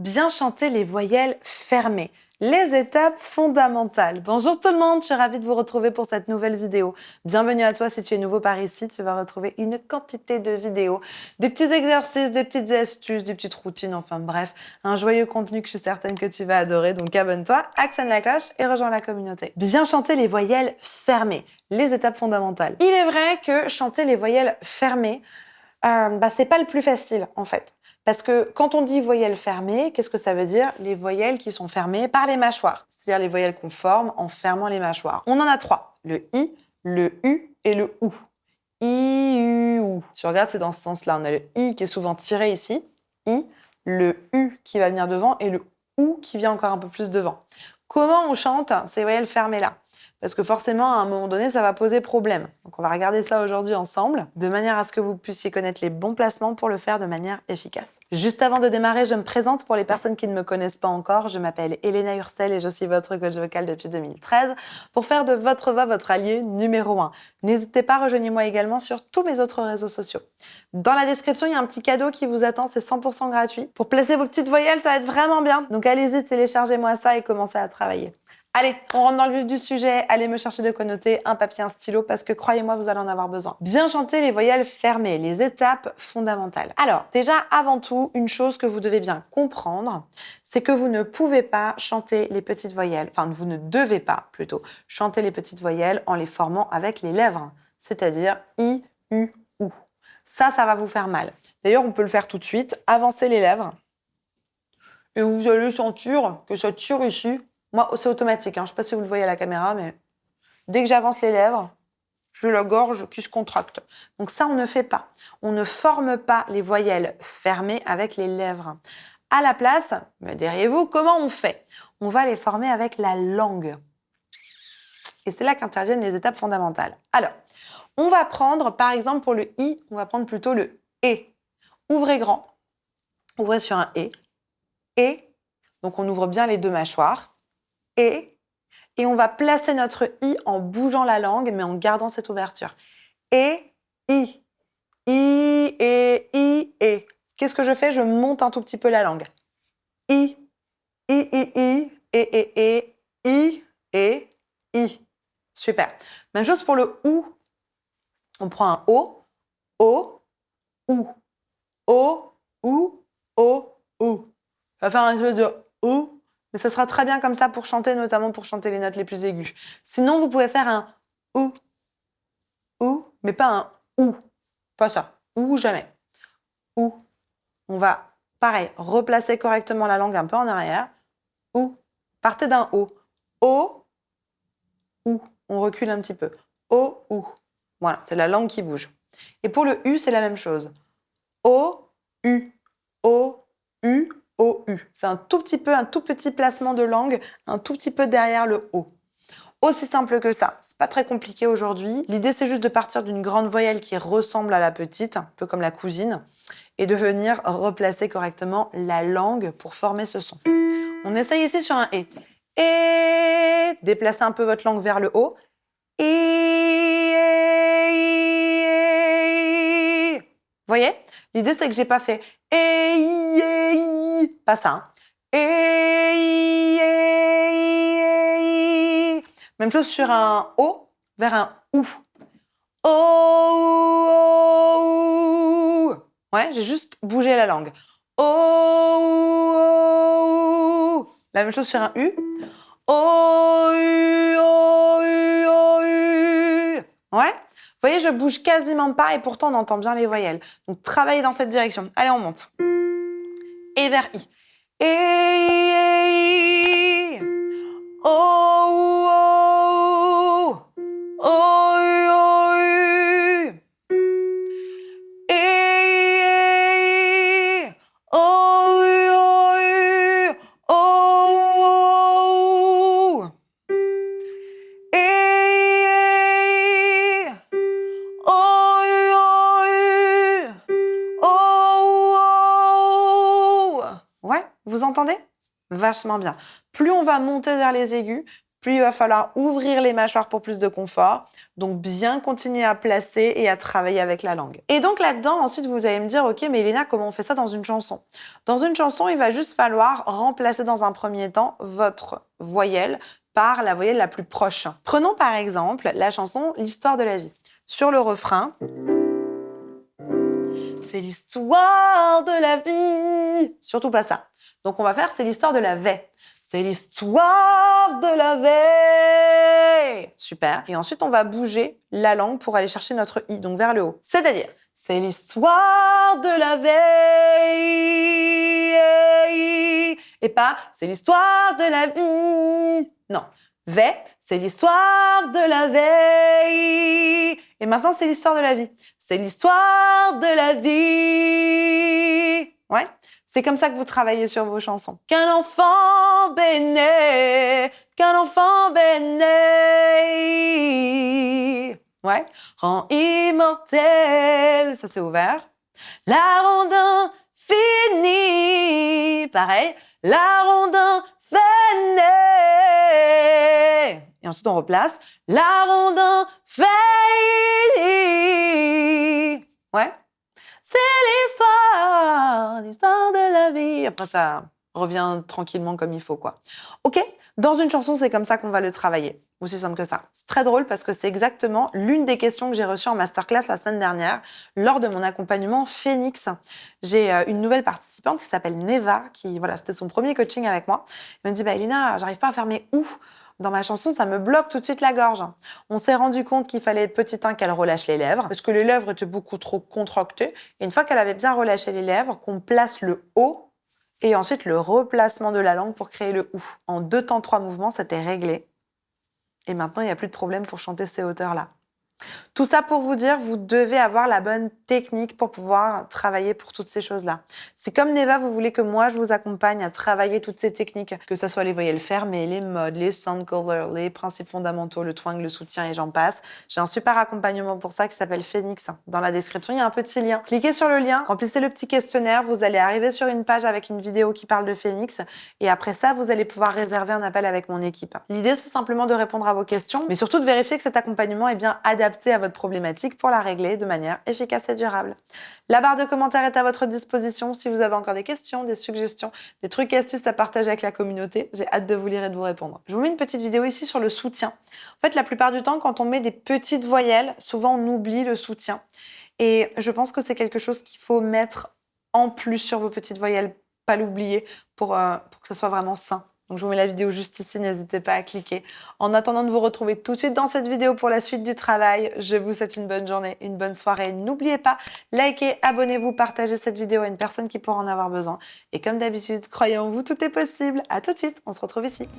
Bien chanter les voyelles fermées. Les étapes fondamentales. Bonjour tout le monde, je suis ravie de vous retrouver pour cette nouvelle vidéo. Bienvenue à toi si tu es nouveau par ici, tu vas retrouver une quantité de vidéos, des petits exercices, des petites astuces, des petites routines, enfin bref, un joyeux contenu que je suis certaine que tu vas adorer. Donc abonne-toi, actionne la cloche et rejoins la communauté. Bien chanter les voyelles fermées. Les étapes fondamentales. Il est vrai que chanter les voyelles fermées, c'est pas le plus facile en fait. Parce que quand on dit voyelles fermées, qu'est-ce que ça veut dire? Les voyelles qui sont fermées par les mâchoires. C'est-à-dire les voyelles qu'on forme en fermant les mâchoires. On en a trois. Le I, le U et le OU. I, U, OU. Si tu regardes, c'est dans ce sens-là. On a le I qui est souvent tiré ici. I, le U qui va venir devant et le OU qui vient encore un peu plus devant. Comment on chante ces voyelles fermées-là? Parce que forcément, à un moment donné, ça va poser problème. Donc, on va regarder ça aujourd'hui ensemble, de manière à ce que vous puissiez connaître les bons placements pour le faire de manière efficace. Juste avant de démarrer, je me présente pour les personnes qui ne me connaissent pas encore. Je m'appelle Elena Ursel et je suis votre coach vocal depuis 2013 pour faire de votre voix votre allié numéro 1. N'hésitez pas, rejoignez-moi également sur tous mes autres réseaux sociaux. Dans la description, il y a un petit cadeau qui vous attend, c'est 100% gratuit. Pour placer vos petites voyelles, ça va être vraiment bien. Donc, allez-y, téléchargez-moi ça et commencez à travailler. Allez, on rentre dans le vif du sujet. Allez me chercher de quoi noter, un papier, un stylo, parce que croyez-moi, vous allez en avoir besoin. Bien chanter les voyelles fermées, les étapes fondamentales. Alors, déjà, avant tout, une chose que vous devez bien comprendre, c'est que vous ne pouvez pas chanter les petites voyelles, enfin, vous ne devez pas, plutôt, chanter les petites voyelles en les formant avec les lèvres, c'est-à-dire I, U, OU. Ça va vous faire mal. D'ailleurs, on peut le faire tout de suite. Avancez les lèvres. Et vous allez sentir que ça tire ici. Moi, c'est automatique. Je ne sais pas si vous le voyez à la caméra, mais dès que j'avance les lèvres, j'ai la gorge qui se contracte. Donc ça, on ne fait pas. On ne forme pas les voyelles fermées avec les lèvres. À la place, derrière vous, comment on fait? On va les former avec la langue. Et c'est là qu'interviennent les étapes fondamentales. Alors, on va prendre, par exemple, pour le I, on va prendre plutôt le E. Ouvrez grand. Ouvrez sur un E. Et, donc on ouvre bien les deux mâchoires. Et on va placer notre I en bougeant la langue, mais en gardant cette ouverture. Et, I. I, et. Qu'est-ce que je fais? Je monte un tout petit peu la langue. I, et, I, et, I. Super. Même chose pour le OU. On prend un O, OU. O, OU, O, OU. Ça va faire un espèce de OU. Mais ça sera très bien comme ça pour chanter, notamment pour chanter les notes les plus aiguës. Sinon, vous pouvez faire un ou, mais pas un ou. Pas ça. Ou jamais. Ou. On va, pareil, replacer correctement la langue un peu en arrière. Ou. Partez d'un O. O, ou. On recule un petit peu. O, ou. Voilà, c'est la langue qui bouge. Et pour le U, c'est la même chose. O, U. O, U. O-U. C'est un tout petit placement de langue, un tout petit peu derrière le O. Aussi simple que ça. C'est pas très compliqué aujourd'hui. L'idée, c'est juste de partir d'une grande voyelle qui ressemble à la petite, un peu comme la cousine, et de venir replacer correctement la langue pour former ce son. On essaye ici sur un E. Et déplacez un peu votre langue vers le haut. Et vous voyez? L'idée, c'est que j'ai pas fait pas ça. Hein. Même chose sur un O vers un OU. O. Ouais, j'ai juste bougé la langue. O. La même chose sur un U. O-U, O-U, O-U. Ouais. Vous voyez, je bouge quasiment pas et pourtant on entend bien les voyelles. Donc travaillez dans cette direction. Allez, on monte. Et vers I. Et O, O, O, O, et O, O, O, et Ouais, vous entendez? Vachement bien. Plus on va monter vers les aigus, plus il va falloir ouvrir les mâchoires pour plus de confort. Donc, bien continuer à placer et à travailler avec la langue. Et donc là-dedans, ensuite, vous allez me dire, ok, mais Elena, comment on fait ça dans une chanson? Dans une chanson, il va juste falloir remplacer dans un premier temps votre voyelle par la voyelle la plus proche. Prenons par exemple la chanson L'histoire de la vie. Sur le refrain, c'est l'histoire de la vie. Surtout pas ça. Donc on va faire c'est l'histoire de la veille. C'est l'histoire de la veille. Super. Et ensuite on va bouger la langue pour aller chercher notre i, donc vers le haut. C'est-à-dire, c'est l'histoire de la veille. Et pas, c'est l'histoire de la vie. Non. Veille, c'est l'histoire de la veille. Et maintenant, c'est l'histoire de la vie. C'est l'histoire de la vie. Ouais. C'est comme ça que vous travaillez sur vos chansons. Qu'un enfant béné, qu'un enfant béné. Ouais. Rend immortel. Ça, c'est ouvert. La rondin finie. Pareil. La rondin vénée. Et ensuite, on replace. La rondin finie. Ouais. C'est l'histoire de la vie. Après, ça revient tranquillement comme il faut, quoi. Ok? Dans une chanson, c'est comme ça qu'on va le travailler. Aussi simple que ça. C'est très drôle parce que c'est exactement l'une des questions que j'ai reçues en masterclass la semaine dernière lors de mon accompagnement Phoenix. J'ai une nouvelle participante qui s'appelle Neva, qui, voilà, c'était son premier coaching avec moi. Elle me dit, bah, Elena, j'arrive pas à faire mes ou. Dans ma chanson, ça me bloque tout de suite la gorge. On s'est rendu compte qu'il fallait petit 1 qu'elle relâche les lèvres, parce que les lèvres étaient beaucoup trop contractées. Et une fois qu'elle avait bien relâché les lèvres, qu'on place le O et ensuite le replacement de la langue pour créer le OU. En 2 temps, 3 mouvements, c'était réglé. Et maintenant, il n'y a plus de problème pour chanter ces hauteurs-là. Tout ça pour vous dire, vous devez avoir la bonne technique pour pouvoir travailler pour toutes ces choses-là. Si comme Neva, vous voulez que moi, je vous accompagne à travailler toutes ces techniques, que ce soit les voyelles fermées, les modes, les sound colors, les principes fondamentaux, le twang, le soutien et j'en passe, j'ai un super accompagnement pour ça qui s'appelle Phoenix. Dans la description, il y a un petit lien. Cliquez sur le lien, remplissez le petit questionnaire, vous allez arriver sur une page avec une vidéo qui parle de Phoenix et après ça, vous allez pouvoir réserver un appel avec mon équipe. L'idée, c'est simplement de répondre à vos questions, mais surtout de vérifier que cet accompagnement est bien adapté à votre problématique pour la régler de manière efficace et durable. La barre de commentaires est à votre disposition si vous avez encore des questions, des suggestions, des trucs et astuces à partager avec la communauté. J'ai hâte de vous lire et de vous répondre. Je vous mets une petite vidéo ici sur le soutien. En fait, la plupart du temps, quand on met des petites voyelles, souvent on oublie le soutien. Et je pense que c'est quelque chose qu'il faut mettre en plus sur vos petites voyelles, pas l'oublier pour que ça soit vraiment sain. Donc, je vous mets la vidéo juste ici, n'hésitez pas à cliquer. En attendant de vous retrouver tout de suite dans cette vidéo pour la suite du travail, je vous souhaite une bonne journée, une bonne soirée. N'oubliez pas, likez, abonnez-vous, partagez cette vidéo à une personne qui pourra en avoir besoin. Et comme d'habitude, croyez en vous, tout est possible. À tout de suite, on se retrouve ici.